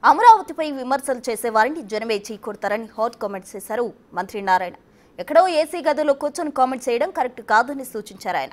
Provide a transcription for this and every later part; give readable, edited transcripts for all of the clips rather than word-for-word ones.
అమరావతిపై విమర్శలు చేసే వారిని జనమే చీకొడతారని హాట్ కామెంట్స్ చేశారు మంత్రి నారాయణ. ఎక్కడో ఏసీ గదిలో కూర్చొని కామెంట్స్ చేయడం కరెక్ట్ కాదని సూచించారు ఆయన.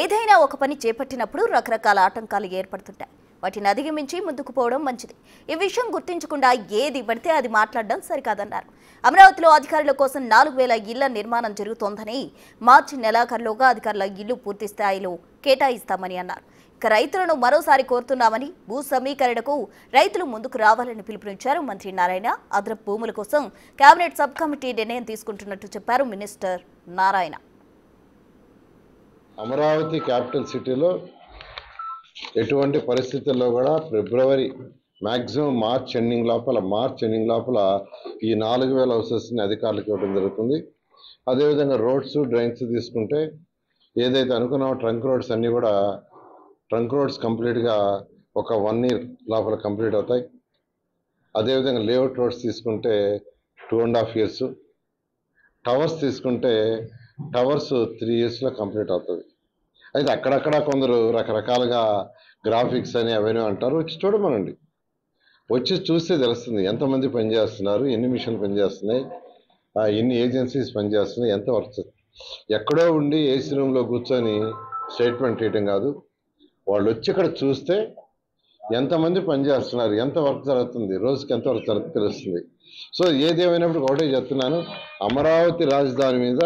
ఏదైనా ఒక పని చేపట్టినప్పుడు రకరకాల ఆటంకాలు ఏర్పడుతుంటాయి. వాటిని అధిగమించి ముందుకు పోవడం మంచిది. ఈ విషయం గుర్తించకుండా ఏది పడితే అది మాట్లాడడం సరికాదన్నారు. అమరావతిలో అధికారుల కోసం 4000 ఇళ్ల నిర్మాణం జరుగుతోందని, మార్చి నెలాఖరులోగా అధికారుల ఇల్లు పూర్తి స్థాయిలో కేటాయిస్తామని అన్నారు. ఇక రైతులను మరోసారి కోరుతున్నామని, భూ సమీకరణకు రైతులు ముందుకు రావాలని పిలుపునిచ్చారు మంత్రి నారాయణ. అదనపు భూముల కోసం కేబినెట్ సబ్ కమిటీ నిర్ణయం తీసుకుంటున్నట్టు చెప్పారు మినిస్టర్ నారాయణ. అమరావతి క్యాపిటల్ సిటీలో ఎటువంటి పరిస్థితుల్లో కూడా ఫిబ్రవరి మ్యాక్సిమం మార్చ్ ఎండింగ్ లోపల ఈ 4000 హౌసెస్ని అధికారులకు ఇవ్వడం జరుగుతుంది. అదేవిధంగా రోడ్స్, డ్రైన్స్ తీసుకుంటే ఏదైతే అనుకున్నామో ట్రంక్ రోడ్స్ కంప్లీట్గా ఒక 1 year లోపల కంప్లీట్ అవుతాయి. అదేవిధంగా లేఅవుట్ రోడ్స్ తీసుకుంటే 2.5 years, టవర్స్ తీసుకుంటే టవర్స్ 3 yearsలో కంప్లీట్ అవుతుంది. అయితే అక్కడక్కడ కొందరు రకరకాలుగా గ్రాఫిక్స్ అని అవన్నీ అంటారు. వచ్చి చూడమనండి, వచ్చి చూస్తే తెలుస్తుంది ఎంతమంది పనిచేస్తున్నారు, ఎన్ని మిషన్లు పనిచేస్తున్నాయి, ఎన్ని ఏజెన్సీస్ పనిచేస్తున్నాయి, ఎంత వర్క్. ఎక్కడో ఉండి ఏసీ రూమ్లో కూర్చొని స్టేట్మెంట్ చేయడం కాదు, వాళ్ళు వచ్చి ఇక్కడ చూస్తే ఎంతమంది పనిచేస్తున్నారు, ఎంత వర్క్ జరుగుతుంది, రోజుకి ఎంత వర్క్ జరుగుతుంది తెలుస్తుంది. సో ఏదేమైనప్పుడు ఒకటే చెప్తున్నాను, అమరావతి రాజధాని మీద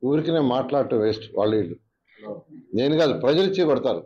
ఊరికి మాట్లాడటం వేస్ట్. వాళ్ళు నేను కాదు, ప్రజలు ఇచ్చి కొడతారు.